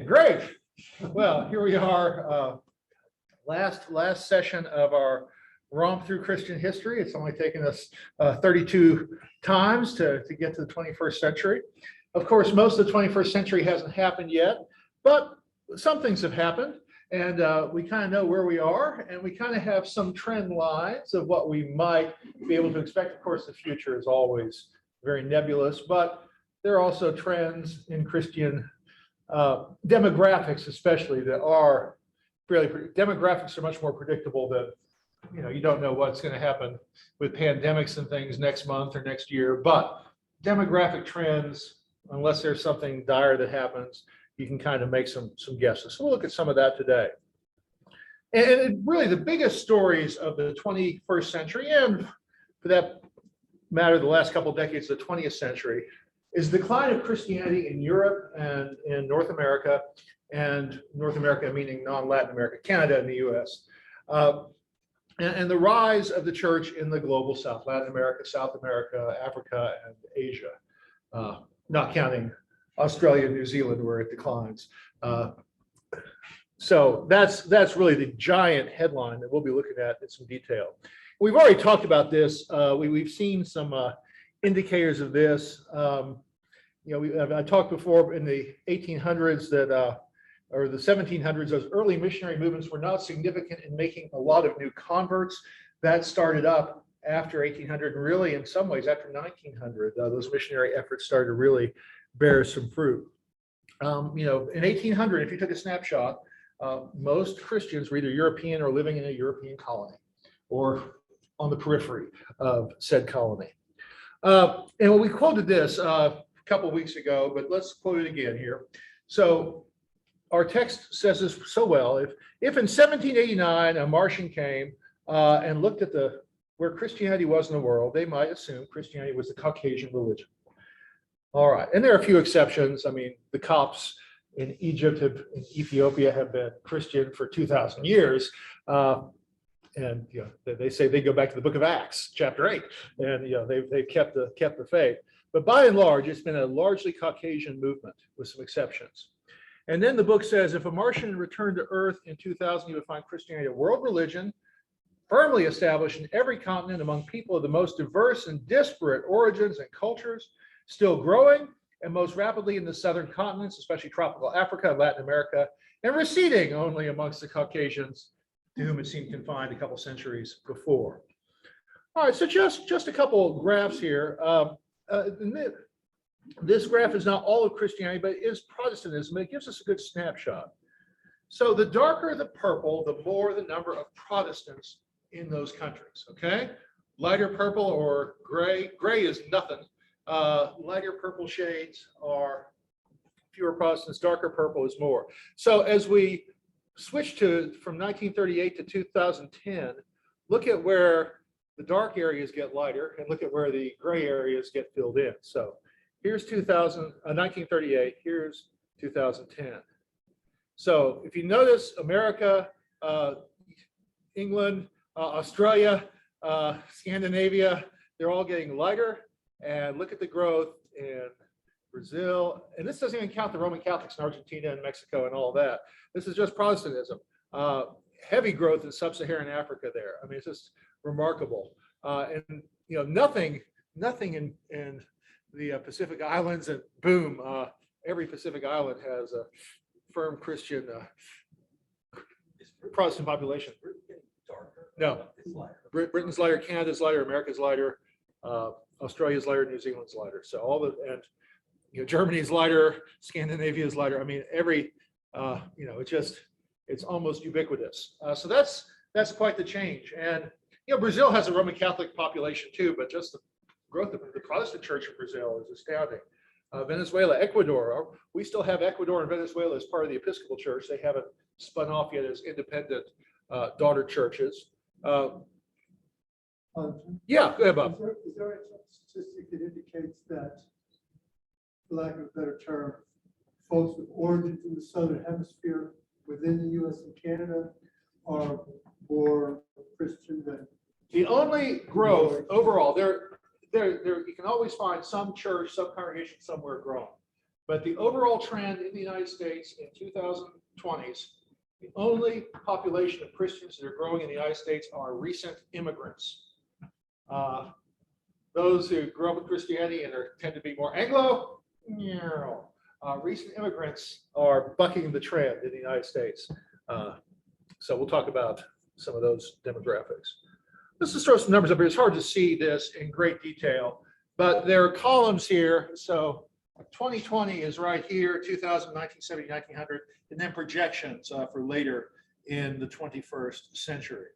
great. Well, here we are. Last session of our romp through Christian history. It's only taken us 32 times to get to the 21st century. Of course, most of the 21st century hasn't happened yet, but some things have happened, and we kind of know where we are, and we kind of have some trend lines of what we might be able to expect. Of course, the future is always very nebulous, but there are also trends in Christian demographics, especially, that are really, demographics are much more predictable than, you don't know what's going to happen with pandemics and things next month or next year, but demographic trends, unless there's something dire that happens, you can kind of make some guesses. So we'll look at some of that today. And really the biggest stories of the 21st century, and for that matter, the last couple of decades of the 20th century, is the decline of Christianity in Europe and in North America, and North America meaning non-Latin America, Canada and the US, and the rise of the church in the global South, Latin America, South America, Africa, and Asia, not counting Australia and New Zealand where it declines. So that's really the giant headline that we'll be looking at in some detail. We've already talked about this. We've seen some indicators of this. I talked before in the 1800s that, or the 1700s, those early missionary movements were not significant in making a lot of new converts. That started up after 1800, and really in some ways after 1900, those missionary efforts started to really bear some fruit. In 1800, if you took a snapshot, most Christians were either European or living in a European colony or on the periphery of said colony. And we quoted this a couple of weeks ago, but let's quote it again here. So our text says this so well. If in 1789 a Martian came and looked at where Christianity was in the world, they might assume Christianity was the Caucasian religion. All right, and there are a few exceptions. I mean, the Copts in Egypt and Ethiopia have been Christian for 2,000 years. And they say they go back to the book of Acts, chapter 8, and they've kept the faith. But by and large, it's been a largely Caucasian movement with some exceptions. And then the book says, if a Martian returned to Earth in 2000, you would find Christianity a world religion, firmly established in every continent among people of the most diverse and disparate origins and cultures, still growing, and most rapidly in the southern continents, especially tropical Africa and Latin America, and receding only amongst the Caucasians, to whom it seemed confined a couple centuries before. All right, so just a couple of graphs here. This graph is not all of Christianity, but it is Protestantism. It gives us a good snapshot. So the darker the purple, the more the number of Protestants in those countries, okay? Lighter purple or gray is nothing. Lighter purple shades are fewer Protestants, darker purple is more. So as we switch from 1938 to 2010, look at where the dark areas get lighter and look at where the gray areas get filled in. So here's 1938, here's 2010. So if you notice, America, England, Australia, Scandinavia, they're all getting lighter. And look at the growth in Brazil. And this doesn't even count the Roman Catholics in Argentina and Mexico and all that. This is just Protestantism. Heavy growth in sub-Saharan Africa there. I mean, it's just remarkable. And nothing in the Pacific Islands, and boom, every Pacific island has a firm Christian Protestant population. No, Britain's lighter, Canada's lighter, America's lighter, Australia's lighter, New Zealand's lighter. So Germany's lighter, Scandinavia's lighter. I mean, it's almost ubiquitous. So that's quite the change. And Brazil has a Roman Catholic population too, but just the growth of the Protestant church in Brazil is astounding. Venezuela, Ecuador, we still have Ecuador and Venezuela as part of the Episcopal Church. They haven't spun off yet as independent daughter churches. Yeah, go ahead, Bob. Is there a statistic that indicates that, for lack of a better term, folks with origins in the Southern Hemisphere within the U.S. and Canada are more Christian than? The only growth overall, there you can always find some church, some congregation somewhere growing. But the overall trend in the United States in 2020s, the only population of Christians that are growing in the United States are recent immigrants. Those who grew up with Christianity and tend to be more Anglo, recent immigrants are bucking the trend in the United States. So we'll talk about some of those demographics. Let's just throw some numbers up here. It's hard to see this in great detail, but there are columns here. So 2020 is right here, 2000, 1970, 1900, and then projections for later in the 21st century.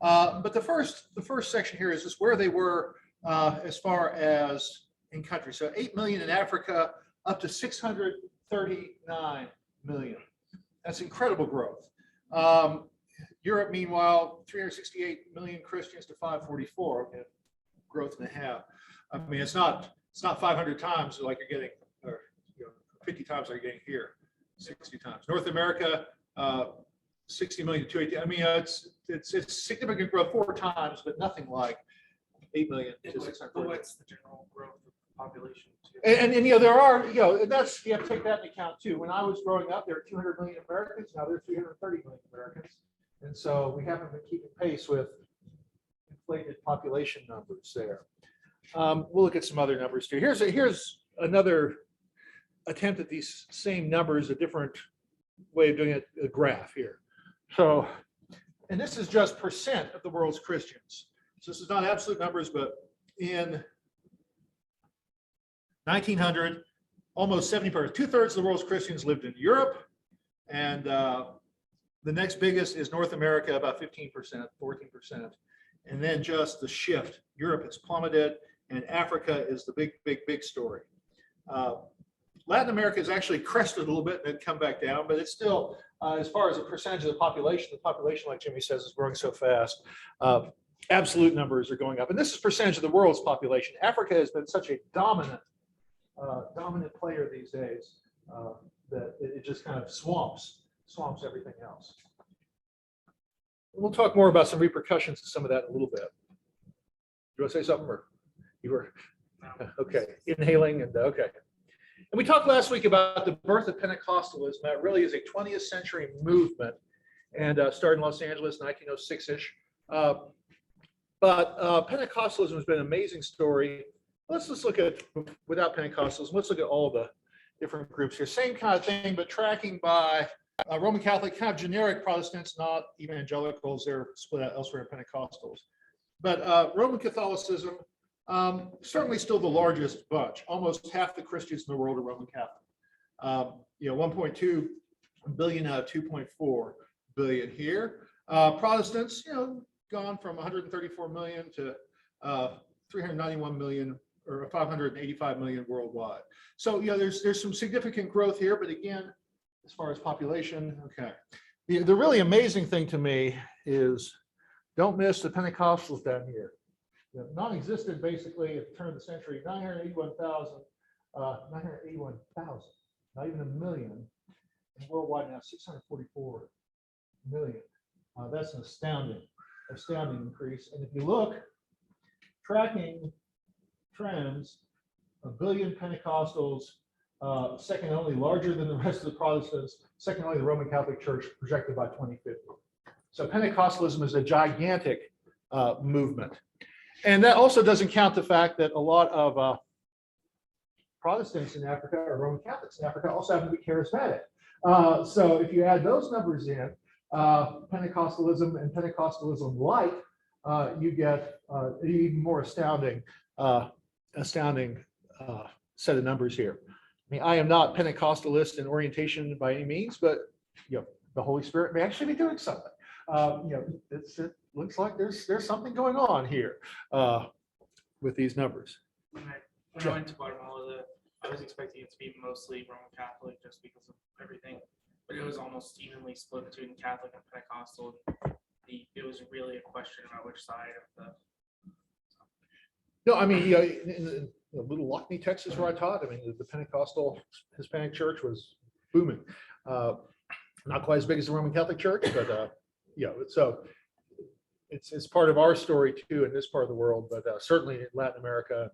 But the first section here is just where they were as far as in countries. So 8 million in Africa, up to 639 million. That's incredible growth. Europe, meanwhile, 368 million Christians to 544, growth and a half. I mean, it's not 500 times like you're getting, or 50 times like you're getting here, 60 times. North America, 60 million to 280. I mean, it's significant growth 4 times, but nothing like 8 million to 640. What's the general growth of the population too? And there are, and that's, you have to take that into account too. When I was growing up, there were 200 million Americans. Now there are 330 million Americans. And so we haven't been keeping pace with inflated population numbers there. We'll look at some other numbers too. Here's another attempt at these same numbers, a different way of doing it, a graph here. So, and this is just percent of the world's Christians. So this is not absolute numbers, but in 1900, almost 70%, 2/3 of the world's Christians lived in Europe, and the next biggest is North America, about 15%, 14%. And then just the shift. Europe has plummeted, and Africa is the big story. Latin America has actually crested a little bit and then come back down, but it's still, as far as a percentage of the population, like Jimmy says, is growing so fast. Absolute numbers are going up. And this is percentage of the world's population. Africa has been such a dominant player these days that it just kind of swamps everything else. We'll talk more about some repercussions of some of that in a little bit. You want to say something, or you were? Okay, inhaling and okay. And we talked last week about the birth of Pentecostalism. That really is a 20th century movement, and started in Los Angeles, 1906-ish. But Pentecostalism has been an amazing story. Let's just look at, without Pentecostalism, let's look at all the different groups here. Same kind of thing, but tracking by Roman Catholic, kind of generic Protestants, not evangelicals. They're split out elsewhere in Pentecostals. But Roman Catholicism, certainly still the largest bunch. Almost half the Christians in the world are Roman Catholic. 1.2 billion out of 2.4 billion here. Protestants, gone from 134 million to 391 million, or 585 million worldwide. So there's some significant growth here, but again, as far as population, okay. The really amazing thing to me is, don't miss the Pentecostals down here. Non-existent basically at the turn of the century, 981,000, not even a million, and worldwide now 644 million. That's an astounding increase. And if you look, tracking trends, 1 billion Pentecostals, second only, larger than the rest of the Protestants, second only the Roman Catholic Church, projected by 2050. So Pentecostalism is a gigantic movement. And that also doesn't count the fact that a lot of Protestants in Africa, or Roman Catholics in Africa, also happen to be charismatic. So if you add those numbers in, Pentecostalism and Pentecostalism light, you get an even more astounding set of numbers here. I mean, I am not Pentecostalist in orientation by any means, but the Holy Spirit may actually be doing something. It looks like there's something going on here with these numbers. When I went to Guatemala, I was expecting it to be mostly Roman Catholic just because of everything, but it was almost evenly split between Catholic and Pentecostal. It was really a question about which side of the. No, I mean, in little Lockney, Texas, where I taught, I mean, the Pentecostal Hispanic Church was booming. Not quite as big as the Roman Catholic Church, but so it's part of our story too in this part of the world, but certainly in Latin America.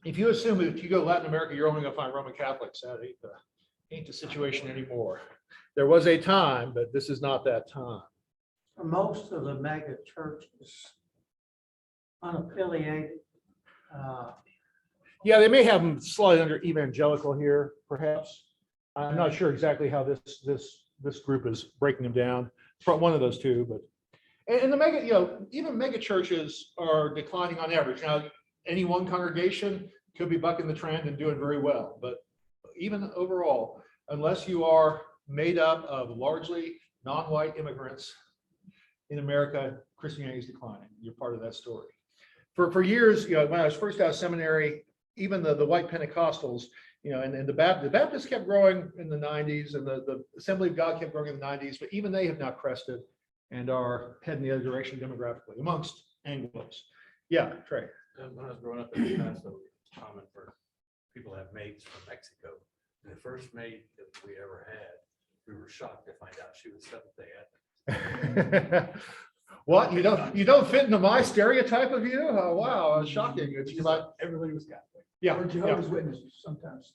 if you assume that if you go to Latin America, you're only going to find Roman Catholics, that ain't the situation anymore. There was a time, but this is not that time. Most of the mega churches unaffiliated. Yeah, they may have them slightly under evangelical here, perhaps. I'm not sure exactly how this group is breaking them down. One of those two, but and the mega, even mega churches are declining on average. Now, any one congregation could be bucking the trend and doing very well, but even overall, unless you are made up of largely non-white immigrants in America, Christianity is declining. You're part of that story. For years, when I was first out of seminary, even the white Pentecostals, and the Baptists kept growing in the 90s, and the Assembly of God kept growing in the 90s, but even they have now crested and are heading the other direction demographically amongst Anglos. Yeah, Trey. When I was growing up in El Paso, it's common for people to have maids from Mexico. And the first maid that we ever had, we were shocked to find out she was Seventh-day Adventist. What, you don't fit into my stereotype of you? Oh, wow, shocking. It's like Everybody was Catholic. yeah, Or yeah. Jehovah's Witnesses, sometimes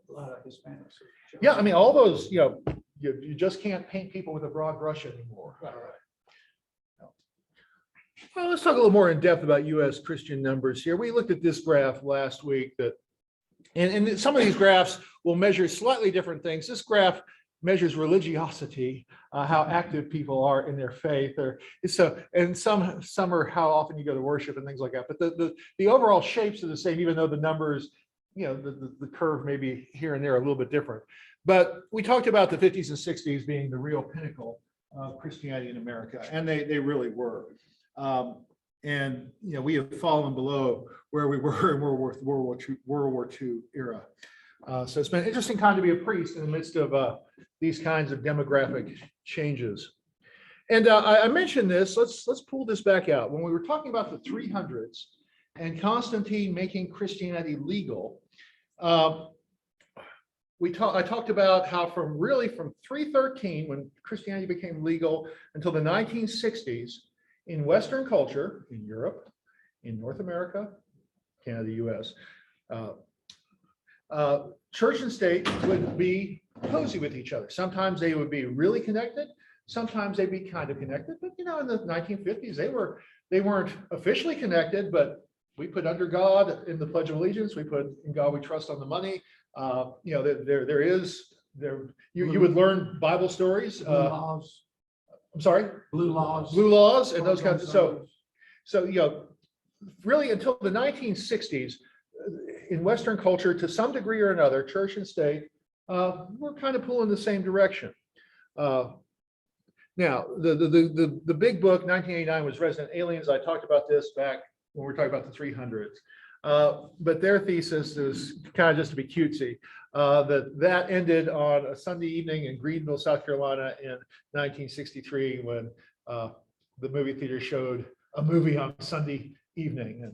a lot of Hispanics. Yeah, I mean, all those, you just can't paint people with a broad brush anymore. Right. Well, let's talk a little more in depth about U.S. Christian numbers here. We looked at this graph last week and some of these graphs will measure slightly different things. This graph measures religiosity, how active people are in their faith, and some are how often you go to worship and things like that. But the overall shapes are the same, even though the numbers, the curve may be here and there a little bit different. But we talked about the 50s and 60s being the real pinnacle of Christianity in America, and they really were. And we have fallen below where we were in World War II era. So it's been an interesting time to be a priest in the midst of these kinds of demographic changes. And I mentioned this. Let's pull this back out. When we were talking about the 300s and Constantine making Christianity legal, I talked about how from 313, when Christianity became legal, until the 1960s, in Western culture, in Europe, in North America, Canada, US, church and state would be cozy with each other. Sometimes they would be really connected. Sometimes they'd be kind of connected. But in the 1950s, they weren't officially connected, but we put under God in the Pledge of Allegiance. We put in God we trust on the money. You would learn Bible stories. Blue laws, I'm sorry. blue Laws and those kinds of so really until the 1960s in Western culture, to some degree or another, church and state were kind of pulling the same direction. Now the big book 1989 was Resident Aliens. I talked about this back when we were talking about the 300s, but their thesis is kind of just to be cutesy. That ended on a Sunday evening in Greenville, South Carolina in 1963 when the movie theater showed a movie on Sunday evening. And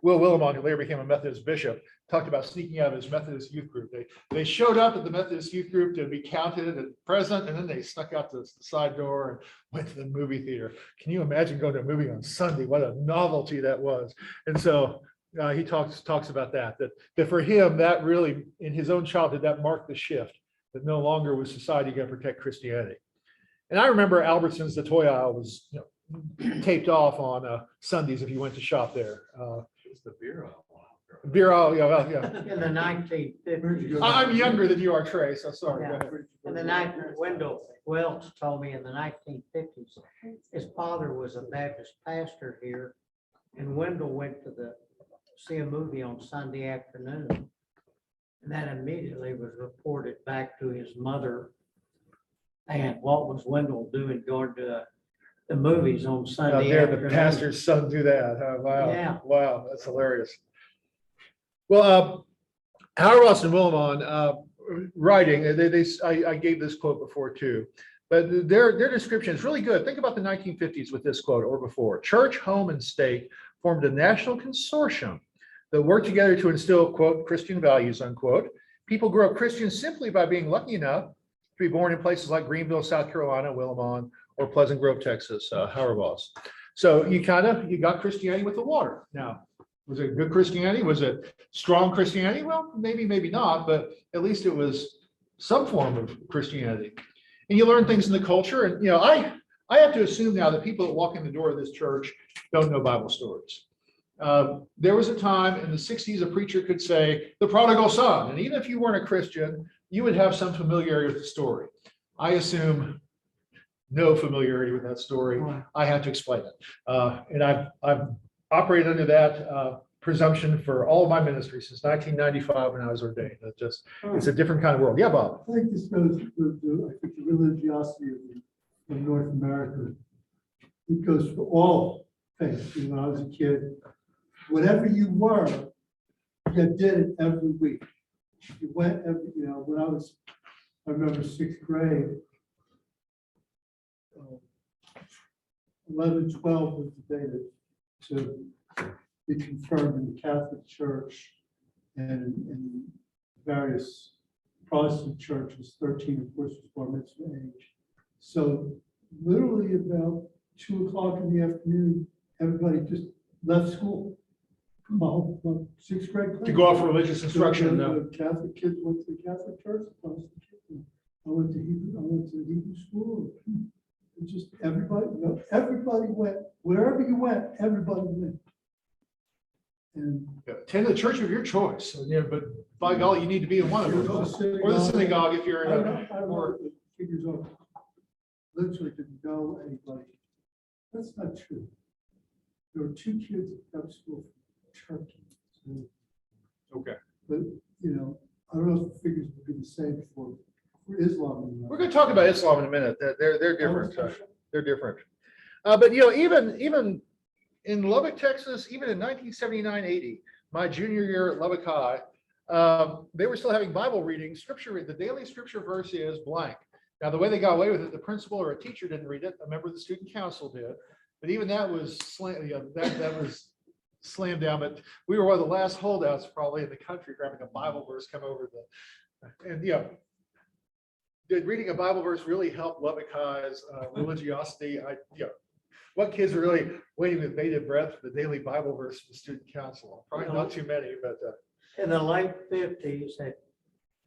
Will Willimon, who later became a Methodist bishop, talked about sneaking out of his Methodist youth group. They showed up at the Methodist youth group to be counted and present, and then they snuck out the side door and went to the movie theater. Can you imagine going to a movie on Sunday? What a novelty that was. And so he talks about that for him, that really, in his own childhood, that marked the shift, that no longer was society going to protect Christianity. And I remember Albertsons, the toy aisle was taped off on Sundays if you went to shop there. It's the beer aisle. Beer aisle, yeah. In the 1950s. I'm younger than you are, Trey, so sorry. Yeah. Go ahead. In the Wendell Welch told me in the 1950s, his father was a Baptist pastor here, and Wendell went to see a movie on Sunday afternoon. And that immediately was reported back to his mother. And what was Wendell doing going to the movies on Sunday afternoon? The pastor's son do that. Oh, wow. Yeah. Wow, that's hilarious. Well, Hauerwas and Willimon writing, I gave this quote before too, but their description is really good. Think about the 1950s with this quote or before. Church, home, and state formed a national consortium that worked together to instill, quote, Christian values, unquote. People grew up Christian simply by being lucky enough to be born in places like Greenville, South Carolina, Willimon, or Pleasant Grove, Texas, Hauerwas. So you got Christianity with the water. Now, Was it good Christianity? Was it strong Christianity? Well, maybe, maybe not, but at least it was some form of Christianity. And you learn things in the culture. And, I have to assume now that people that walk in the door of this church don't know Bible stories. There was a time in the 60s, a preacher could say, the prodigal son. And even if you weren't a Christian, you would have some familiarity with the story. I assume no familiarity with that story. I have to explain it. And I've operated under that presumption for all of my ministry since 1995 when I was ordained. It's a different kind of world. Yeah, Bob. I think this goes with the religiosity of North America. It goes for all faiths. When I was a kid, whatever you were, you did it every week. You went every, when I remember sixth grade, 11, 12 was the day to be confirmed in the Catholic Church and in various Protestant churches. 13, of course, was bar mitzvah age. So literally about 2 o'clock in the afternoon, everybody just left school. My sixth grade class. To go off for religious instruction. The Catholic kids went to the Catholic church. Protestant kids, I went to Hebrew school. It just everybody went wherever you went. Everybody went. And Attend the church of your choice. But by golly, you need to be in one of them. Or the synagogue if you're in I don't know the figures of literally didn't know anybody. That's not true. There were 2 kids at prep school from Turkey. So, Okay. but I don't know if the figures would be the same for Islam. We're going to talk about Islam in a minute. They're different. They're different. But even in Lubbock, Texas, even in 1979-80, my junior year at Lubbock High, they were still having Bible reading. The daily scripture verse is blank. Now, the way they got away with it, the principal or a teacher didn't read it. A member of the student council did. But even that was that was slammed down. But we were one of the last holdouts probably in the country for having a Bible verse come over did reading a Bible verse really help Lubbock High's religiosity? What kids are really waiting with bated breath for the daily Bible verse from the student council? Probably not too many, but In the late 50s, at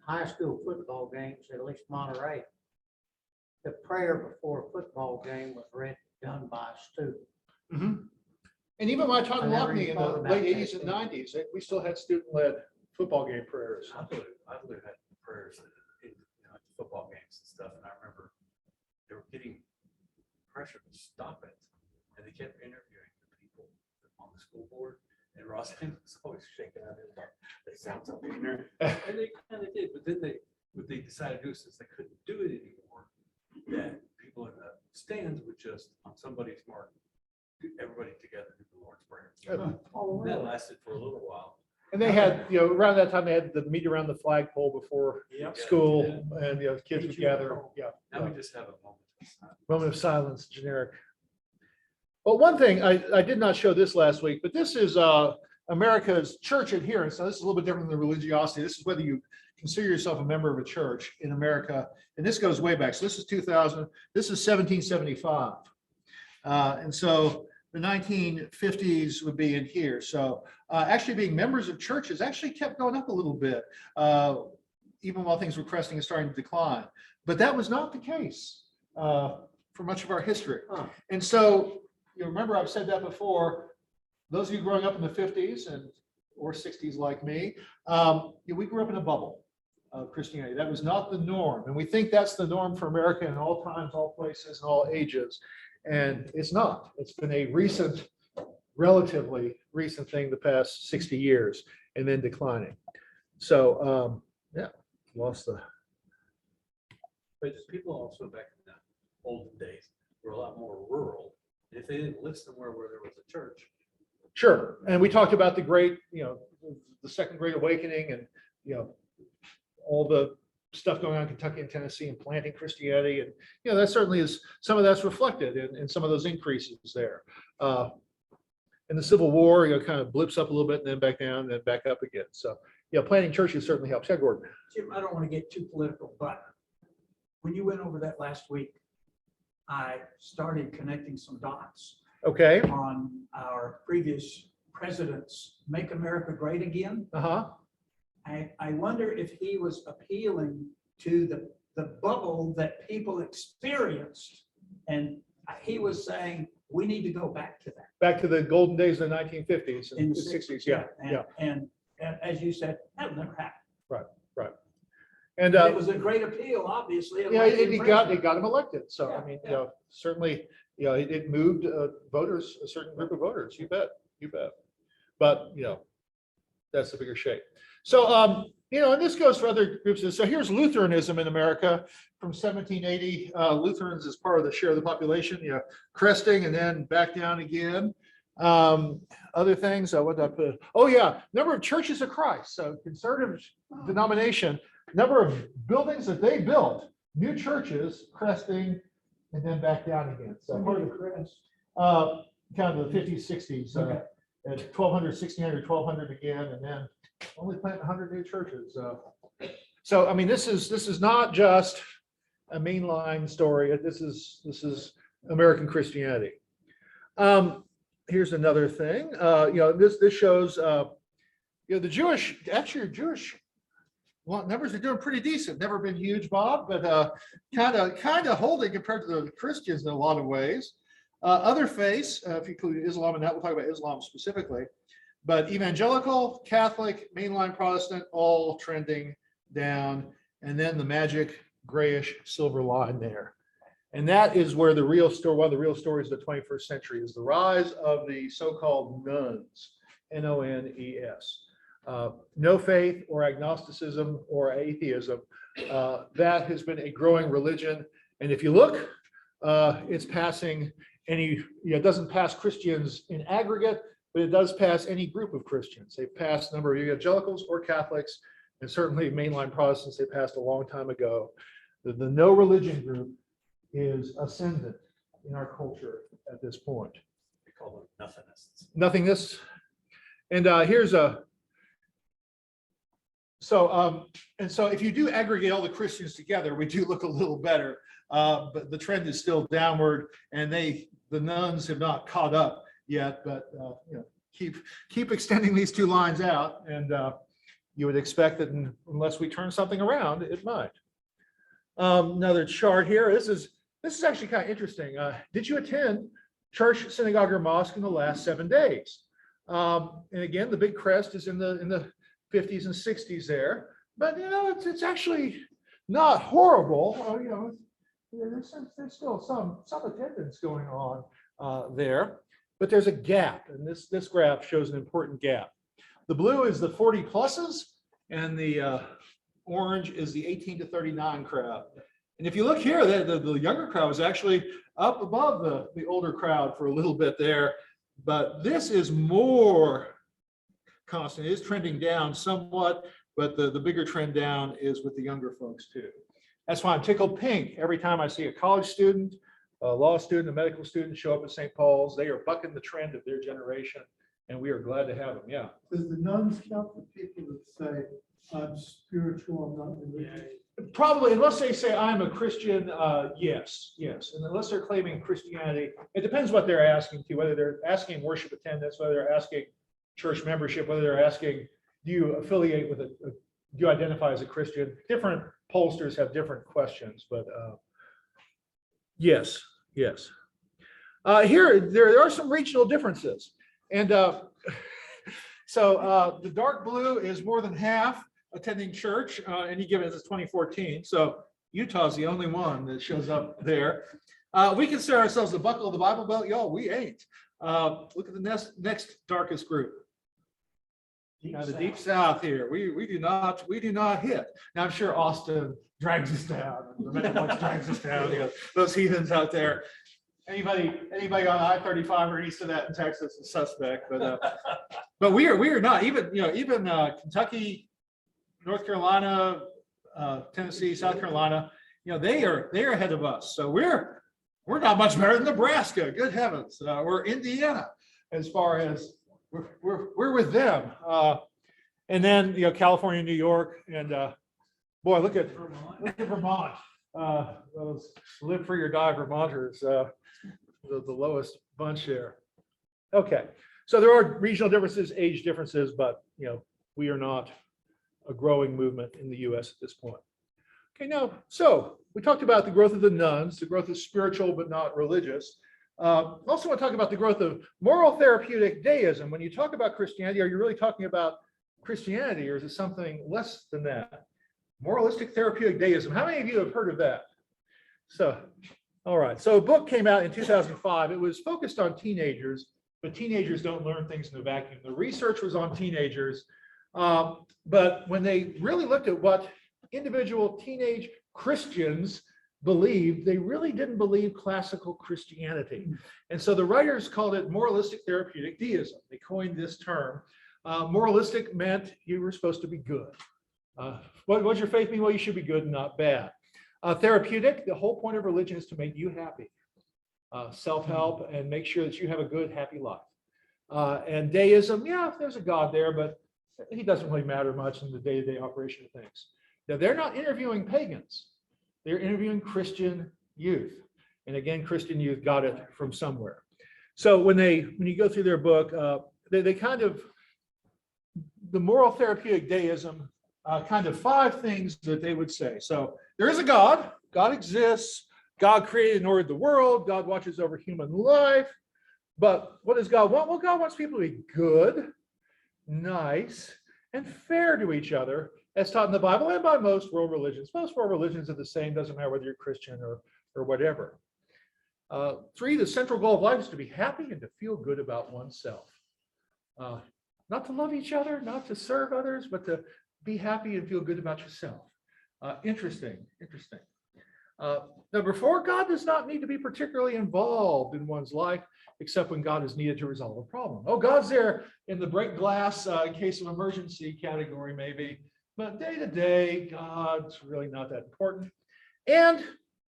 high school football games, at least Monterey, the prayer before a football game was done by a student. And even when I taught in I never Lockney in the thought about late that 80s and too. 90s, we still had student-led football game prayers. I believe had prayers in football games and stuff, and I remember they were getting pressure to stop it, and they kept interviewing the people on the school board, and Ross was always shaking out his head. They sound so ignorant, and they kind of did, but then what they decided to do, since they couldn't do it anymore, that people in the stands would just, on somebody's mark, everybody together do the Lord's Prayer. And that lasted for a little while. And they had, around that time, they had the meet around the flagpole before school, and kids would gather. Now we just have a moment of silence. Moment of silence, generic. Well, one thing, I did not show this last week, but this is America's church adherence. Now, this is a little bit different than the religiosity. This is whether you consider yourself a member of a church in America. And this goes way back. So this is 2000. This is 1775. And so the 1950s would be in here. So actually being members of churches actually kept going up a little bit, even while things were cresting and starting to decline. But that was not the case for much of our history. And so, remember I've said that before, those of you growing up in the 50s or 60s like me, we grew up in a bubble of Christianity. That was not the norm. And we think that's the norm for America in all times, all places, and all ages. And it's not. It's been a relatively recent thing the past 60 years and then declining. So, lost the. But people also back in the olden days were a lot more rural. If they didn't live somewhere where there was a church. Sure. And we talked about the great, the Second Great Awakening and, all the stuff going on in Kentucky and Tennessee and planting Christianity. And, that certainly is, some of that's reflected in some of those increases there. In the Civil War, kind of blips up a little bit and then back down and then back up again. So, planting churches certainly helps. Yeah, Gordon. Jim, I don't want to get too political, but when you went over that last week, I started connecting some dots Okay. on our previous president's Make America Great Again. Uh-huh. I wonder if he was appealing to the bubble that people experienced. And he was saying, we need to go back to that. Back to the golden days of the 1950s In and the 60s. Yeah, And- yeah. And as you said, that never happened. And It was a great appeal, obviously. yeah, it got him elected. So I Yeah, mean, yeah. certainly, it moved voters, a certain group of voters. You bet, you bet. But that's the bigger shape. So and this goes for other groups. So here's Lutheranism in America from 1780. Lutherans as part of the share of the population, cresting and then back down again. Other things, what did I put? Oh yeah, number of churches of Christ. So conservative denomination, number of buildings that they built, new churches, cresting, and then back down again. So part of the crest, kind of the 50s, 60s, Okay. at 1200, 1600, 1200 again, and then only planting 100 new churches. So I mean, this is not just a mainline story. This is American Christianity. Here's another thing. This shows the Jewish numbers are doing pretty decent. Never been huge, Bob, but kind of holding compared to the Christians in a lot of ways. Other faiths, if you include Islam and that, we'll talk about Islam specifically. But evangelical, Catholic, mainline Protestant, all trending down, and then the magic grayish silver line there. And that is where the real story, one of the real stories of the 21st century is the rise of the so-called nuns, N-O-N-E-S. No faith or agnosticism or atheism. That has been a growing religion. And if you look, it's passing it doesn't pass Christians in aggregate, but it does pass any group of Christians. They've passed a number of evangelicals or Catholics, and certainly mainline Protestants they passed a long time ago. The no religion group is ascendant in our culture at this point. We call them nothingists. Nothingness. And here's so if you do aggregate all the Christians together, we do look a little better. But the trend is still downward, and the nuns have not caught up yet. But keep extending these two lines out, and you would expect that unless we turn something around, it might. Another chart here. This is actually kind of interesting. Did you attend church, synagogue, or mosque in the last 7 days? And again, the big crest is in the 50s and 60s there. But it's actually not horrible. There's still some attendance going on there. But there's a gap, and this graph shows an important gap. The blue is the 40 pluses, and the orange is the 18 to 39 crowd. And if you look here, the younger crowd is actually up above the older crowd for a little bit there. But this is more constant. It is trending down somewhat, but the bigger trend down is with the younger folks too. That's why I'm tickled pink every time I see a college student, a law student, a medical student show up at St. Paul's. They are bucking the trend of their generation, and we are glad to have them. Yeah. Does the nuns count the people that say, I'm spiritual, I'm not religious? Probably, unless they say I'm a Christian, yes. And unless they're claiming Christianity, it depends what they're asking to, whether they're asking worship attendance, whether they're asking church membership, whether they're asking, do you affiliate with do you identify as a Christian? Different pollsters have different questions, but yes. Here, there are some regional differences. And so the dark blue is more than half attending church, any given as 2014. So Utah's the only one that shows up there. We consider ourselves the buckle of the Bible Belt. Y'all, we ain't. Look at the next darkest group. The deep south here. We do not hit. Now I'm sure Austin drags us down. The Metroplex drags us down. Those heathens out there. Anybody on I-35 or east of that in Texas is suspect. But we are not. Even Kentucky, North Carolina, Tennessee, South Carolina, they are ahead of us. So we're not much better than Nebraska. Good heavens, we're Indiana as far as we're with them. And then California, New York, and boy, look at Vermont. Those live free or die Vermonters, the lowest bunch there. Okay, So there are regional differences, age differences, but we are not a growing movement in the US at this point. Okay, now, so we talked about the growth of the nuns, the growth of spiritual but not religious. Also want to talk about the growth of moral therapeutic deism. When you talk about Christianity, are you really talking about Christianity, or is it something less than that? Moralistic therapeutic deism. How many of you have heard of that? So, all right. So a book came out in 2005. It was focused on teenagers, but teenagers don't learn things in a vacuum. The research was on teenagers. But when they really looked at what individual teenage Christians believed, they really didn't believe classical Christianity. And so the writers called it moralistic therapeutic deism. They coined this term. Moralistic meant you were supposed to be good. What does your faith mean? Well, you should be good and not bad. Therapeutic, the whole point of religion is to make you happy. Self-help and make sure that you have a good, happy life. And deism, yeah, there's a God there, but he doesn't really matter much in the day-to-day operation of things. Now, they're not interviewing pagans. They're interviewing Christian youth. And again, Christian youth got it from somewhere. So when you go through their book, they kind of, the moral therapeutic deism, kind of 5 things that they would say. So there is a God. God exists. God created and ordered the world. God watches over human life. But what does God want? Well, God wants people to be good, nice, and fair to each other, as taught in the Bible and by most world religions. Most world religions are the same. Doesn't matter whether you're Christian or whatever. 3, the central goal of life is to be happy and to feel good about oneself. Not to love each other, not to serve others, but to be happy and feel good about yourself. Interesting. Number 4, God does not need to be particularly involved in one's life, except when God is needed to resolve a problem. Oh, God's there in the break glass in case of emergency category, maybe. But day to day, God's really not that important. And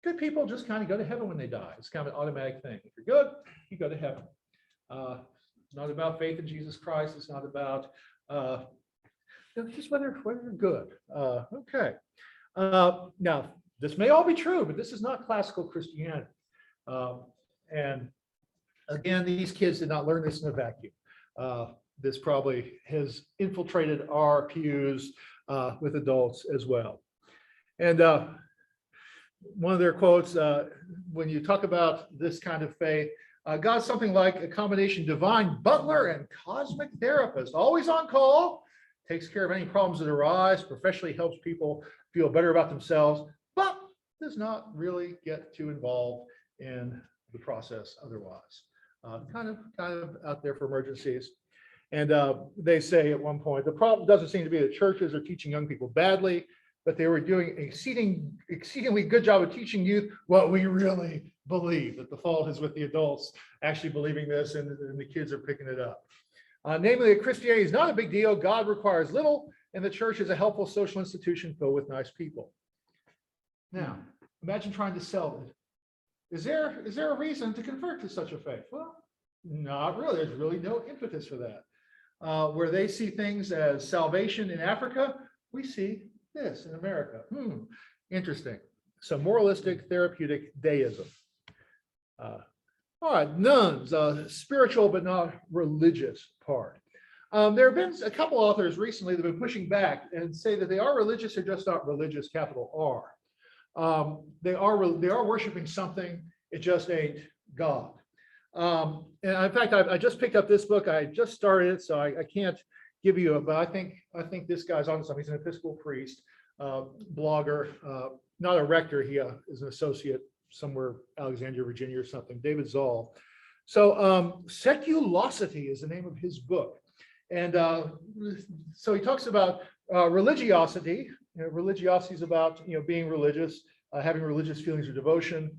good people just kind of go to heaven when they die. It's kind of an automatic thing. If you're good, you go to heaven. It's not about faith in Jesus Christ. It's not about just whether you're good. Okay. Now, this may all be true, but this is not classical Christianity. And again, these kids did not learn this in a vacuum. This probably has infiltrated our pews with adults as well. And one of their quotes, when you talk about this kind of faith, God's something like a combination divine butler and cosmic therapist, always on call, takes care of any problems that arise, professionally helps people feel better about themselves, but does not really get too involved in the process otherwise. Kind of out there for emergencies. And they say at one point, the problem doesn't seem to be that churches are teaching young people badly, but they were doing an exceedingly good job of teaching youth what we really believe, that the fault is with the adults actually believing this, and the kids are picking it up. Namely, that Christianity is not a big deal. God requires little, and the church is a helpful social institution filled with nice people. Now, imagine trying to sell it. Is there a reason to convert to such a faith? Well, not really. There's really no impetus for that. Where they see things as salvation in Africa, we see this in America. Interesting. So moralistic therapeutic deism. All right, nuns, spiritual but not religious part. There have been a couple authors recently that have been pushing back and say that they are religious, they're just not religious, capital R. They are worshiping something, it just ain't God. And in fact, I just picked up this book. I just started it, so I can't give you but I think this guy's on something. He's an Episcopal priest, blogger, not a rector. He is an associate somewhere, Alexandria, Virginia or something, David Zoll. So Seculosity is the name of his book. And so he talks about religiosity. Religiosity is about being religious, having religious feelings or devotion.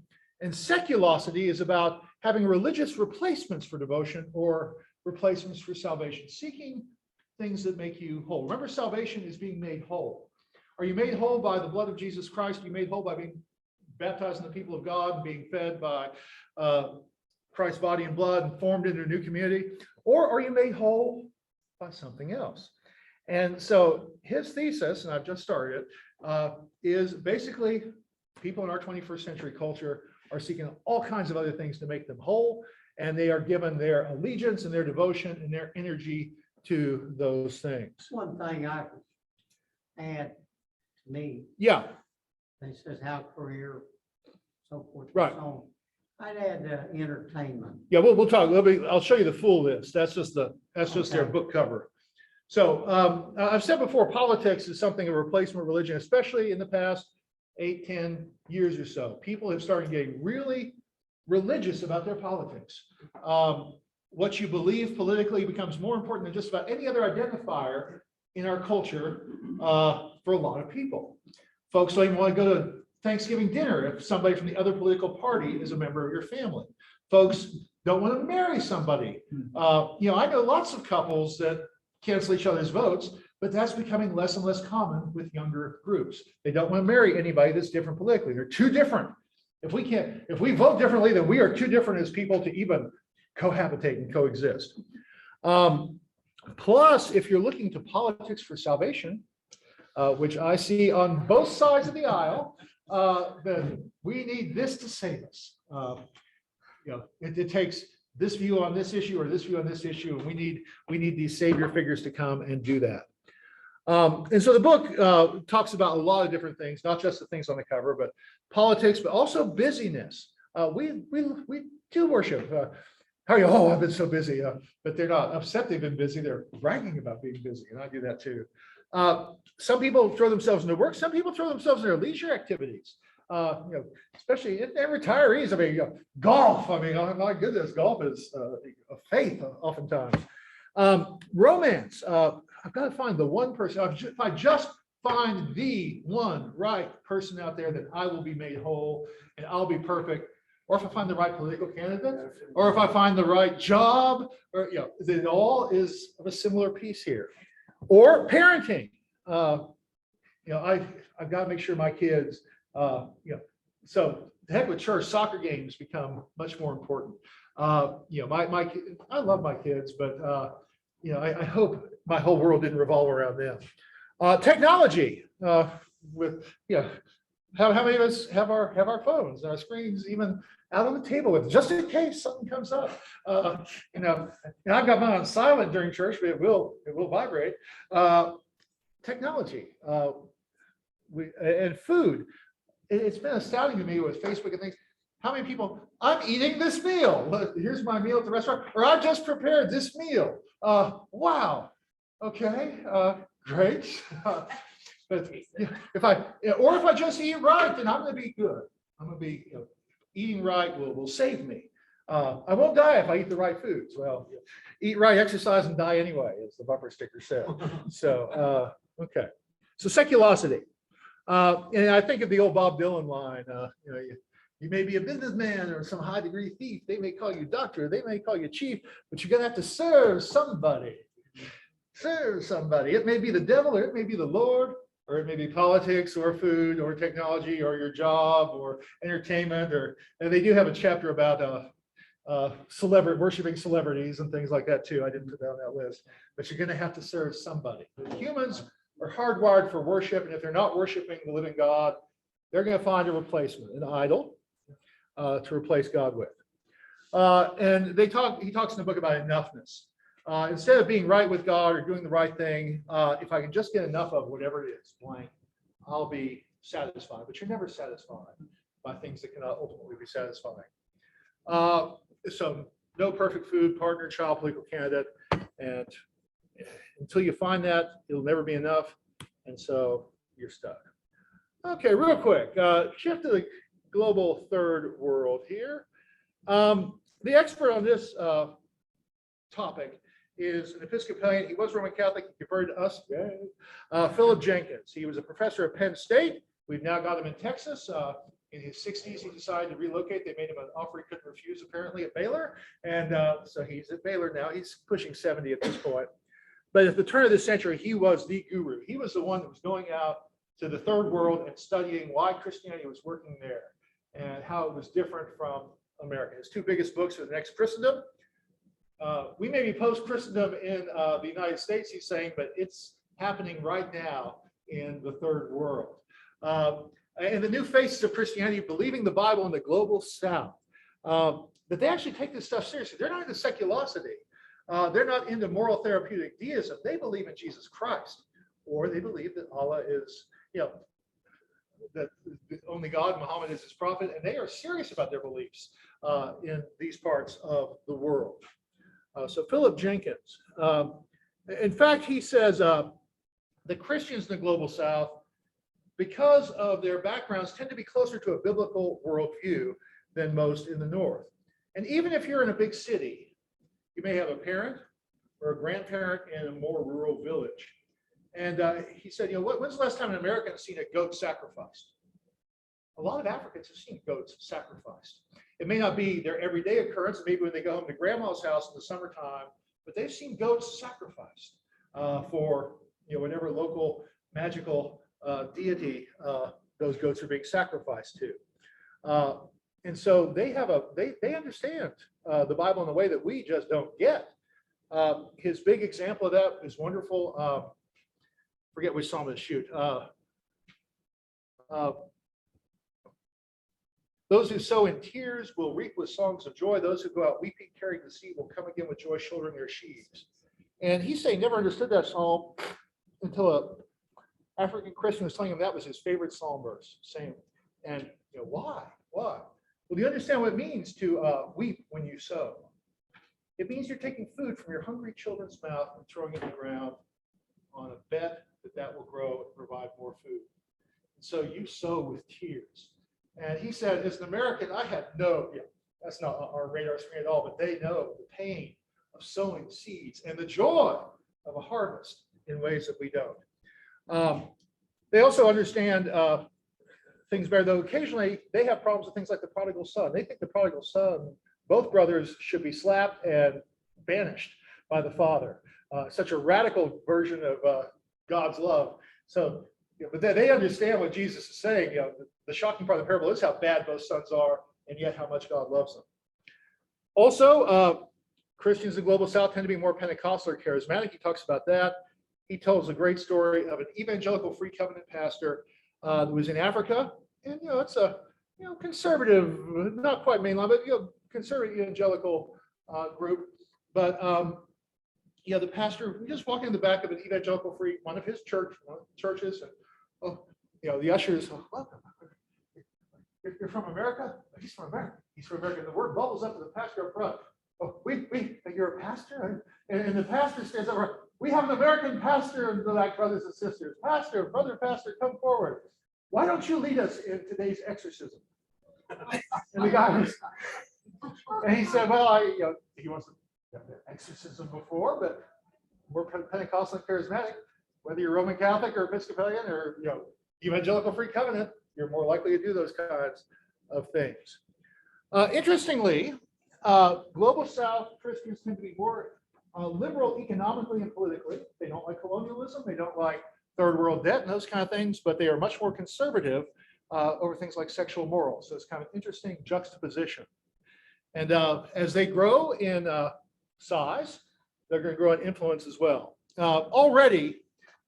And seculosity is about having religious replacements for devotion or replacements for salvation, seeking things that make you whole. Remember, salvation is being made whole. Are you made whole by the blood of Jesus Christ? Are you made whole by being baptized in the people of God and being fed by Christ's body and blood and formed into a new community? Or are you made whole by something else? And so his thesis, and I've just started it, is basically people in our 21st century culture are seeking all kinds of other things to make them whole. and they are given their allegiance and their devotion and their energy to those things. One thing I would add to me, Yeah, it says how career, so forth. and Right. so on. I'd add entertainment. yeah, we'll talk. I'll show you the full list. That's just their Okay. book cover. So I've said before, politics is something of a replacement religion, especially in the past 8, 10 years or so. People have started getting really religious about their politics. What you believe politically becomes more important than just about any other identifier in our culture for a lot of people. Folks don't even want to go to Thanksgiving dinner if somebody from the other political party is a member of your family. Folks don't want to marry somebody. I know lots of couples that cancel each other's votes, but that's becoming less and less common with younger groups. They don't want to marry anybody that's different politically. They're too different. If we vote differently, then we are too different as people to even cohabitate and coexist. Plus, if you're looking to politics for salvation, which I see on both sides of the aisle, then we need this to save us. It takes this view on this issue or this view on this issue, and we need these savior figures to come and do that. And so the book talks about a lot of different things, not just the things on the cover, but politics, but also busyness. We do worship. How are you? Oh, I've been so busy. But they're not upset they've been busy. They're bragging about being busy, and I do that too. Some people throw themselves into work. Some people throw themselves in their leisure activities. Especially in retirees. I mean, golf. I mean, oh my goodness, golf is a faith oftentimes. Romance. I've got to find the one person. If I just find the one right person out there, then I will be made whole and I'll be perfect. Or if I find the right political candidate, or if I find the right job, or it all is of a similar piece here. Or parenting. I've got to make sure my kids. So the heck with church, soccer games become much more important. My I love my kids, but I hope my whole world didn't revolve around them. Technology, with how many of us have our phones, our screens even out on the table with just in case something comes up. And I've got mine on silent during church, but it will vibrate. Technology, and food. It's been astounding to me with Facebook and things. How many people, I'm eating this meal. Here's my meal at the restaurant, or I just prepared this meal. Wow. Okay. Great. But if I just eat right, then I'm going to be good. I'm going to be eating right will save me. I won't die if I eat the right foods. Well, eat right, exercise, and die anyway, as the bumper sticker said. So okay. So seculosity. And I think of the old Bob Dylan line, you may be a businessman or some high degree thief. They may call you doctor, they may call you chief, but you're going to have to serve somebody. Serve somebody. It may be the devil, or it may be the Lord, or it may be politics or food or technology or your job or entertainment. And they do have a chapter about worshiping celebrities and things like that too. I didn't put that on that list, but you're going to have to serve somebody. Humans are hardwired for worship, and if they're not worshiping the living God, they're going to find a replacement, an idol, to replace God with. And he talks in the book about enoughness. Instead of being right with God or doing the right thing, if I can just get enough of whatever it is, blank, I'll be satisfied. But you're never satisfied by things that cannot ultimately be satisfying. So no perfect food, partner, child, political candidate, and until you find that, it'll never be enough, and so you're stuck. Okay, real quick, shift to the global third world here. The expert on this topic is an Episcopalian. He was Roman Catholic, he converted to us. Philip Jenkins. He was a professor at Penn State. We've now got him in Texas. In his 60s, he decided to relocate. They made him an offer he couldn't refuse, apparently, at Baylor. And so he's at Baylor now. He's pushing 70 at this point. But at the turn of the century, he was the guru. He was the one that was going out to the third world and studying why Christianity was working there and how it was different from America. His two biggest books are The Next Christendom. We may be post-Christendom in the United States, he's saying, but it's happening right now in the third world. And the new faces of Christianity, believing the Bible in the global South. But they actually take this stuff seriously. They're not into seculosity. They're not into moral therapeutic deism. They believe in Jesus Christ, or they believe that Allah is, that only God, Muhammad is his prophet, and they are serious about their beliefs in these parts of the world. So Philip Jenkins, in fact, he says the Christians in the global South, because of their backgrounds, tend to be closer to a biblical worldview than most in the North. And even if you're in a big city, you may have a parent or a grandparent in a more rural village. And he said, when's the last time an American has seen a goat sacrificed? A lot of Africans have seen goats sacrificed. It may not be their everyday occurrence, maybe when they go home to grandma's house in the summertime, but they've seen goats sacrificed for whatever local magical deity those goats are being sacrificed to. And so they have they understand the Bible in a way that we just don't get. His big example of that is wonderful. Forget which psalm it is. Shoot. Those who sow in tears will reap with songs of joy. Those who go out weeping, carrying the seed, will come again with joy, shouldering their sheaves. And he's saying never understood that psalm until an African Christian was telling him that was his favorite psalm verse. Saying, and why? Why? Well, do you understand what it means to weep when you sow? It means you're taking food from your hungry children's mouth and throwing it in the ground on a bet that will grow and provide more food. And so you sow with tears. And he said, as an American, I had that's not our radar screen at all, but they know the pain of sowing seeds and the joy of a harvest in ways that we don't. They also understand things better, though occasionally they have problems with things like the prodigal son. They think the prodigal son, both brothers should be slapped and banished by the father. Such a radical version of God's love. So, but they understand what Jesus is saying. The shocking part of the parable is how bad both sons are, and yet how much God loves them. Also, Christians in the global South tend to be more Pentecostal or charismatic. He talks about that. He tells a great story of an evangelical free covenant pastor who was in Africa, and it's a conservative, not quite mainline, but conservative evangelical group. But the pastor just walking in the back of an evangelical free, one of his churches, and the ushers, welcome. You're from America? He's from America. He's from America. The word bubbles up to the pastor up front. Oh, you're a pastor? And the pastor stands up. We have an American pastor, and they're like brothers and sisters. Brother pastor, come forward. Why don't you lead us in today's exorcism? And the guy was, and he said, well, he wants to have the exorcism before, but we're Pentecostal and charismatic. Whether you're Roman Catholic or Episcopalian or evangelical free covenant, you're more likely to do those kinds of things. Interestingly, global South Christians tend to be more liberal economically and politically. They don't like colonialism. They don't like third world debt and those kind of things, but they are much more conservative over things like sexual morals. So it's kind of interesting juxtaposition. And as they grow in size, they're going to grow in influence as well. Already,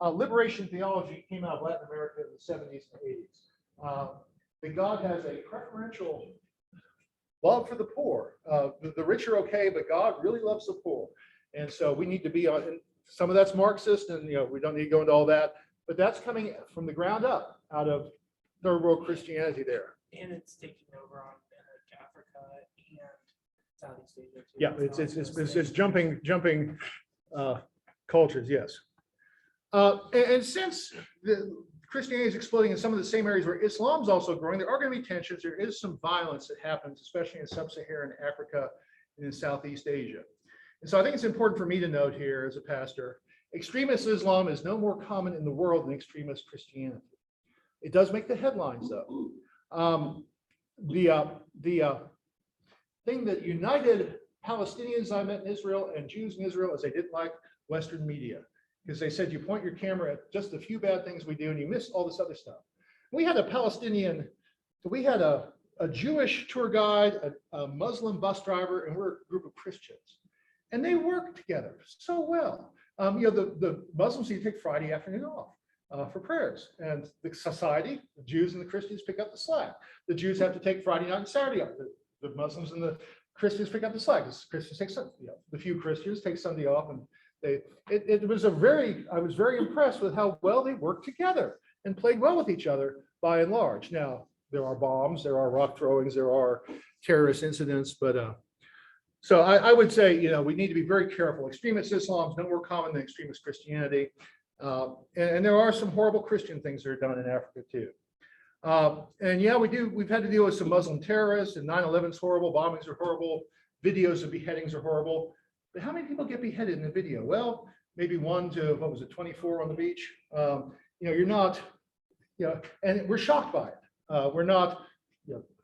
liberation theology came out of Latin America in the 70s and 80s. That God has a preferential love for the poor. The rich are okay, but God really loves the poor. And so we need to be on, and some of that's Marxist, and we don't need to go into all that, but that's coming from the ground up out of third world Christianity there. And it's taking over on Africa and Southeast Asia too. Yeah, it's jumping cultures, yes. And since Christianity is exploding in some of the same areas where Islam's also growing, there are going to be tensions. There is some violence that happens, especially in sub-Saharan Africa and in Southeast Asia. And so I think it's important for me to note here as a pastor, extremist Islam is no more common in the world than extremist Christianity. It does make the headlines, though. The thing that united Palestinians I met in Israel and Jews in Israel is they didn't like Western media, because they said you point your camera at just a few bad things we do and you miss all this other stuff. We had a Jewish tour guide, a Muslim bus driver, and we're a group of Christians. And they work together so well. The Muslims need to take Friday afternoon off for prayers. And the society, the Jews and the Christians pick up the slack. The Jews have to take Friday night and Saturday off. The the Muslims and the Christians pick up the slack. Christians take the few Christians take Sunday off, and it was I was very impressed with how well they worked together and played well with each other by and large. Now, there are bombs, there are rock throwings, there are terrorist incidents, but so I would say, we need to be very careful. Extremist Islam is no more common than extremist Christianity. And there are some horrible Christian things that are done in Africa too. And yeah, we've had to deal with some Muslim terrorists, and 9/11 is horrible, bombings are horrible, videos of beheadings are horrible. But how many people get beheaded in a video? Well, maybe 1 to, 24 on the beach. You're not, and we're shocked by it. We're not,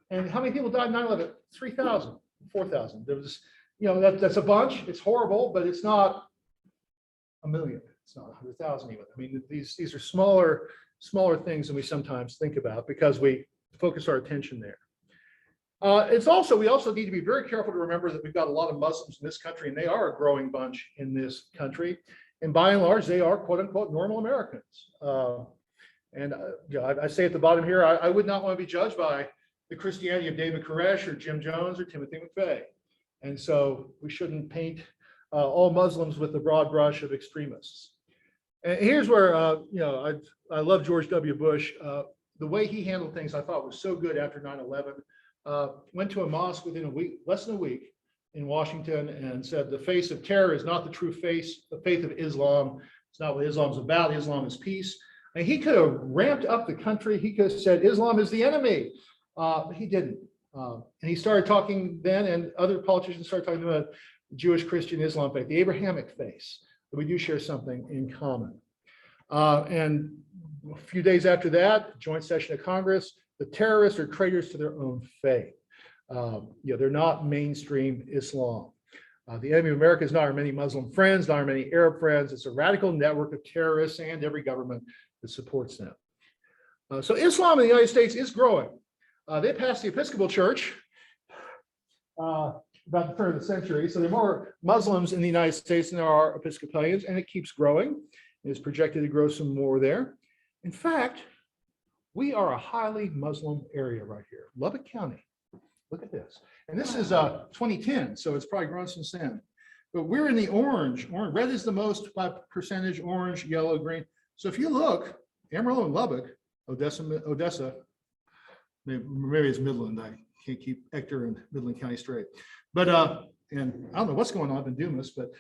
and how many people died in 9/11? 3,000, 4,000. There was, that's a bunch. It's horrible, but it's not a million. It's not 100,000 even. I mean, these are smaller things than we sometimes think about because we focus our attention there. We also need to be very careful to remember that we've got a lot of Muslims in this country, and they are a growing bunch in this country. And by and large, they are quote unquote normal Americans. I say at the bottom here, I would not want to be judged by the Christianity of David Koresh or Jim Jones or Timothy McVeigh. And so we shouldn't paint all Muslims with the broad brush of extremists. And here's where, I love George W. Bush. The way he handled things, I thought was so good after 9/11. Went to a mosque within a week, less than a week, in Washington, and said the face of terror is not the true face, the faith of Islam. It's not what Islam's about. Islam is peace. And he could have ramped up the country. He could have said Islam is the enemy. He didn't. And he started talking then, and other politicians started talking about Jewish, Christian, Islam faith, the Abrahamic faith. We do share something in common. And a few days after that, joint session of Congress, the terrorists are traitors to their own faith. They're not mainstream Islam. The enemy of America is not our many Muslim friends, not our many Arab friends. It's a radical network of terrorists and every government that supports them. So Islam in the United States is growing. They passed the Episcopal Church about the turn of the century. So there are more Muslims in the United States than there are Episcopalians, and it keeps growing. It is projected to grow some more there. In fact, we are a highly Muslim area right here, Lubbock County. Look at this. And this is 2010, so it's probably grown since then. But we're in the orange. Red is the most by percentage, orange, yellow, green. So if you look, Amarillo and Lubbock, Odessa, maybe it's Midland. I can't keep Ector and Midland County straight. But, and I don't know what's going on in Dumas, but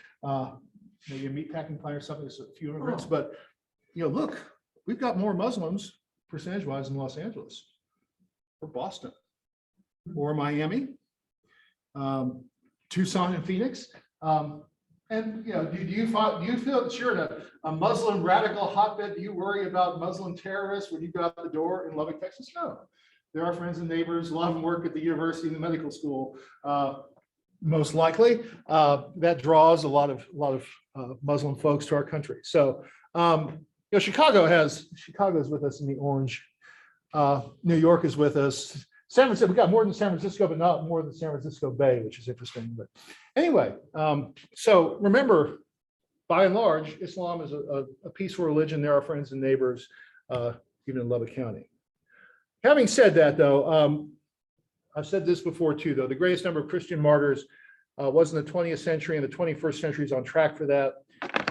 maybe a meatpacking plant or something, there's a few immigrants. But, look, we've got more Muslims percentage-wise in Los Angeles or Boston or Miami, Tucson and Phoenix. And do you feel that you're in a Muslim radical hotbed? Do you worry about Muslim terrorists when you go out the door in Lubbock, Texas? No. There are friends and neighbors. A lot of them work at the university and the medical school. Most likely, that draws a lot of Muslim folks to our country. So, Chicago is with us in the orange. New York is with us. San Francisco, we got more than San Francisco, but not more than San Francisco Bay, which is interesting. But anyway, so remember, by and large, Islam is a peaceful religion. There are friends and neighbors, even in Lubbock County. Having said that, though, I've said this before too, though, the greatest number of Christian martyrs was in the 20th century, and the 21st century is on track for that.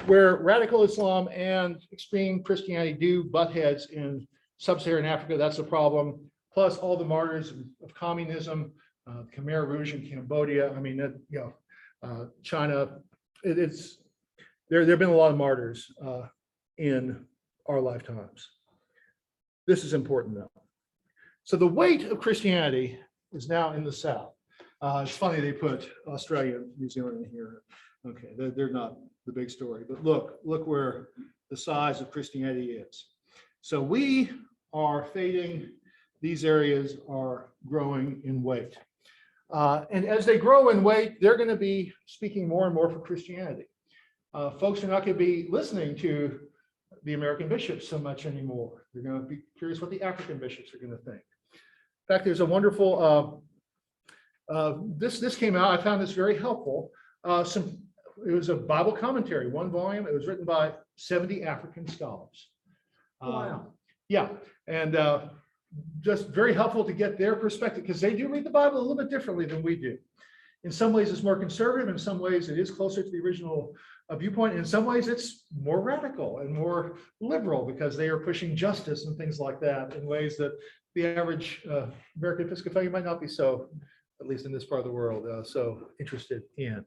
Where radical Islam and extreme Christianity do butt heads in sub-Saharan Africa, that's a problem. Plus all the martyrs of communism, Khmer Rouge in Cambodia. I mean, China. There have been a lot of martyrs in our lifetimes. This is important, though. So the weight of Christianity is now in the South. It's funny they put Australia and New Zealand in here. Okay, they're not the big story, but look where the size of Christianity is. So we are fading. These areas are growing in weight. And as they grow in weight, they're going to be speaking more and more for Christianity. Folks are not going to be listening to the American bishops so much anymore. They're going to be curious what the African bishops are going to think. In fact, there's a wonderful, this came out, I found this very helpful. It was a Bible commentary, one volume. It was written by 70 African scholars. Wow. Yeah, and just very helpful to get their perspective, because they do read the Bible a little bit differently than we do. In some ways, it's more conservative. In some ways, it is closer to the original viewpoint. In some ways, it's more radical and more liberal because they are pushing justice and things like that in ways that the average American Episcopalian might not be so, at least in this part of the world, so interested in.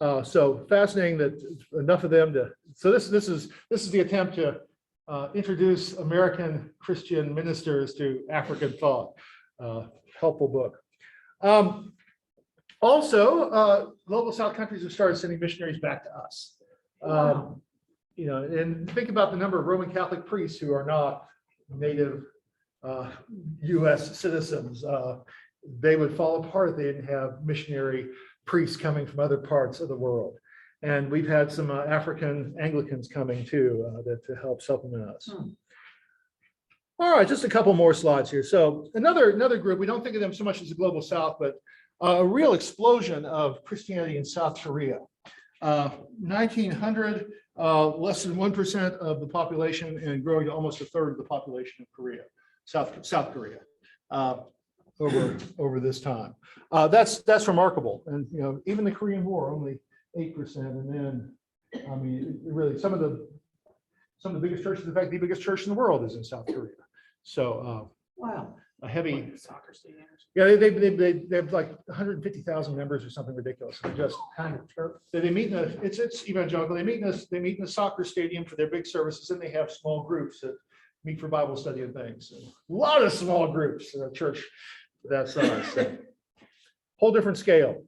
So fascinating that enough of them to. So this is the attempt to introduce American Christian ministers to African thought. Helpful book. Also, global South countries have started sending missionaries back to us. You know, and think about the number of Roman Catholic priests who are not native U.S. citizens. They would fall apart if they didn't have missionary priests coming from other parts of the world. And we've had some African Anglicans coming too to help supplement us. All right, just a couple more slides here. So another group, we don't think of them so much as the global South, but a real explosion of Christianity in South Korea. 1900, less than 1% of the population and growing to almost a third of the population of Korea, South Korea, over this time. That's remarkable. And you know, even the Korean War, only 8%. And then, I mean, really, some of the biggest churches, in fact, the biggest church in the world is in South Korea. So Wow. a heavy. Soccer stadiums. Yeah, they have like 150,000 members or something ridiculous. They're just Kind of church. they meet in it's evangelical. They meet in a soccer stadium for their big services, and they have small groups that meet for Bible study and things. And a lot of small groups in a church that size. So, whole different scale.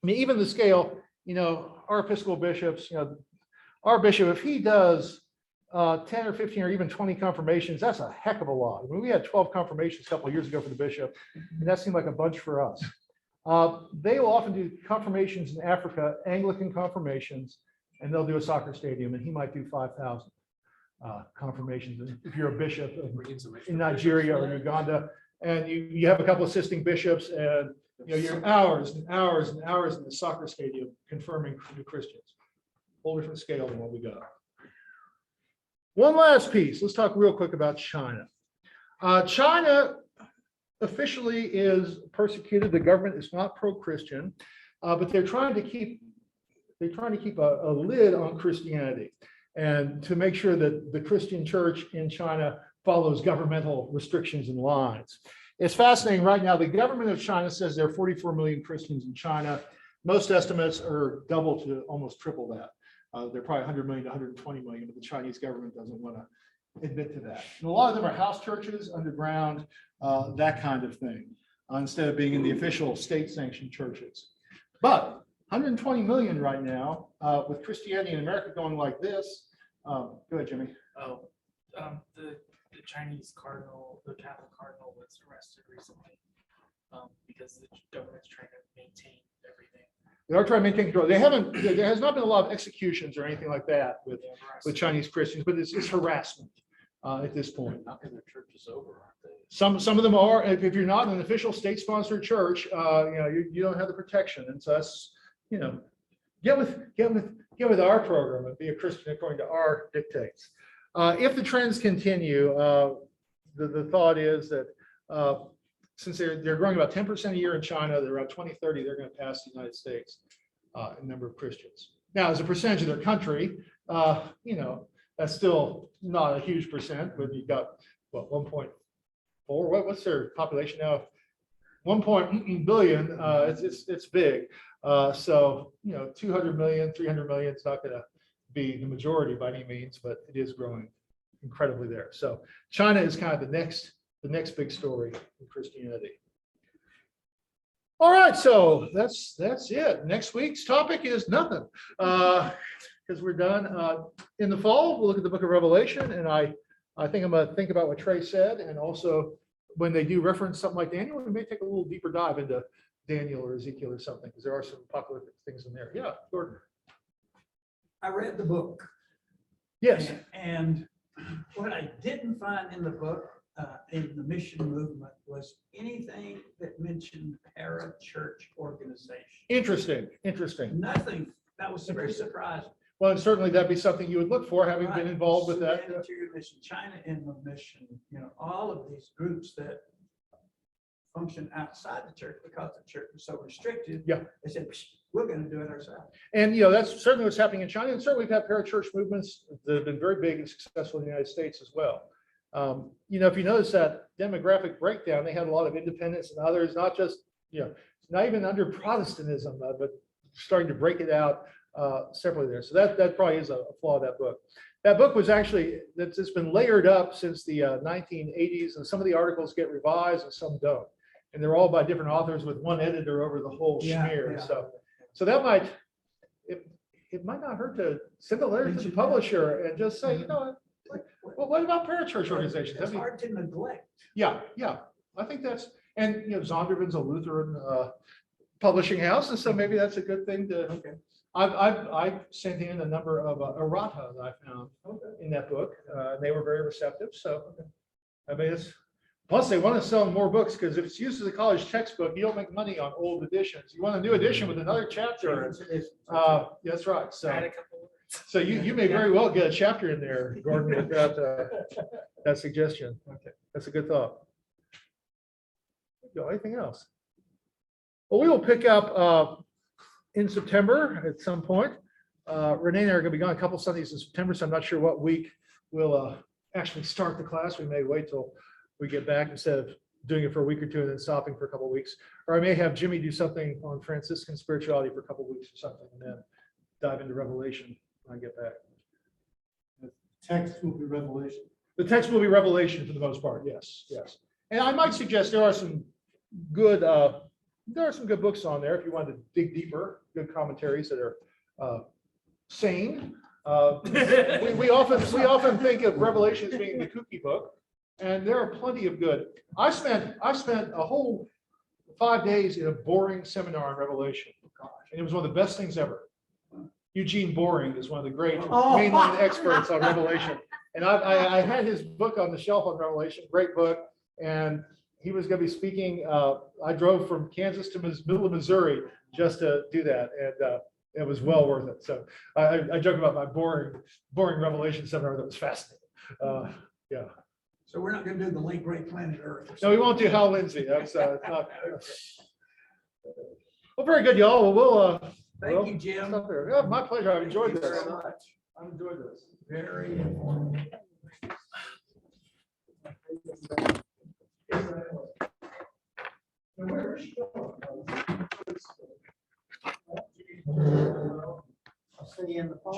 I mean, even the scale. You know, our Episcopal bishops. You know, our bishop, if he does 10 or 15 or even 20 confirmations, that's a heck of a lot. I mean, we had 12 confirmations a couple of years ago for the bishop, and that seemed like a bunch for us. They will often do confirmations in Africa, Anglican confirmations, and they'll do a soccer stadium, and he might do 5,000 confirmations. And if you're a bishop in Nigeria or Uganda, and you have a couple assisting bishops, and you know, you're hours and hours and hours in the soccer stadium confirming new Christians. Whole different scale than what we got. One last piece. Let's talk real quick about China. China officially is persecuted. The government is not pro-Christian, but they're trying to keep a lid on Christianity and to make sure that the Christian church in China follows governmental restrictions and lines. It's fascinating right now. The government of China says there are 44 million Christians in China. Most estimates are double to almost triple that. They're probably 100 million to 120 million, but the Chinese government doesn't want to admit to that. And a lot of them are house churches, underground, that kind of thing, instead of being in the official state-sanctioned churches. But 120 million right now, with Christianity in America going like this. Go ahead, Jimmy. Oh, the Chinese cardinal, the Catholic cardinal, was arrested recently because the government's trying to maintain everything. They are trying to maintain control. There has not been a lot of executions or anything like that with Chinese Christians, but it's harassment at this point. How can their church is over, aren't they? Some of them are. If you're not in an official state-sponsored church, you know, you don't have the protection. And so that's, you know, get with our program and be a Christian according to our dictates. If the trends continue, the thought is that since they're growing about 10% a year in China, they're around 2030, they're going to pass the United States in number of Christians. Now, as a percentage of their country, you know, that's still not a huge percent, but you've got, what, 1.4, what's their population now? 1 billion, it's big. So, you know, 200 million, 300 million, it's not going to be the majority by any means, but it is growing incredibly there. So China is kind of the next big story in Christianity. All right, so that's it. Next week's topic is nothing, because we're done. In the fall, we'll look at the book of Revelation, and I think I'm going to think about what Trey said, and also when they do reference something like Daniel, we may take a little deeper dive into Daniel or Ezekiel or something, because there are some popular things in there. Yeah, Gordon. I read the book. Yes. And what I didn't find in the book, in the mission movement, was anything that mentioned para-church organization. Interesting. Nothing. That was very surprising. Well, and certainly that'd be something you would look for, having been Right. involved with that. Humanitarian Mission, China Inland Mission, all of these groups that function outside the church because the church was so restricted. Yeah. They said, "Psh, we're gonna do it ourselves." And, that's certainly what's happening in China. And certainly we've had parachurch movements that have been very big and successful in the United States as well. If you notice that demographic breakdown, they had a lot of independents and others, not just, not even under Protestantism, but starting to break it out separately there. So that probably is a flaw of that book. That book was actually, it's been layered up since the 1980s, and some of the articles get revised and some don't. And they're all by different authors with one editor over the whole schmear. Yeah. So that might, it might not hurt to send a letter to the publisher and just say, well, what about parachurch organizations? It's hard to neglect. Yeah, I think that's, and Zondervan's a Lutheran publishing house, and so maybe that's a good thing to. Okay. I've sent in a number of errata that I found in that book, and they were very receptive. So, I mean, plus they want to sell more books, because if it's used as a college textbook, you don't make money on old editions. You want a new edition with another chapter. That's right. So. Add a couple words. So you may very well get a chapter in there, Gordon, with that suggestion. Okay. That's a good thought. Anything else? Well, we will pick up in September at some point. Renee and I are going to be gone a couple Sundays in September, so I'm not sure what week we'll actually start the class. We may wait till we get back instead of doing it for a week or two and then stopping for a couple of weeks. Or I may have Jimmy do something on Franciscan spirituality for a couple of weeks or something, and then dive into Revelation when I get back. Text will be Revelation. The text will be Revelation for the most part. Yes. And I might suggest there are some good books on there if you want to dig deeper. Good commentaries that are sane. We often think of Revelation as being the kooky book, and there are plenty of good. I spent a whole 5 days in a boring seminar on Revelation, and it was one of the best things ever. Eugene Boring is one of the great mainline experts on Revelation. And I had his book on the shelf on Revelation, great book. And he was going to be speaking. I drove from Kansas to middle of Missouri just to do that. And it was well worth it. So I joke about my boring Revelation seminar that was fascinating. Yeah. So we're not gonna do the late great planet Earth. No, we won't do Hal Lindsey. That's not. Well, very good, y'all. Well, Thank you, Jim. stop there. Yeah, my pleasure. I've enjoyed Thank you this. very much. I've enjoyed this. Very informative. Where is she going? I'll see you in the fall.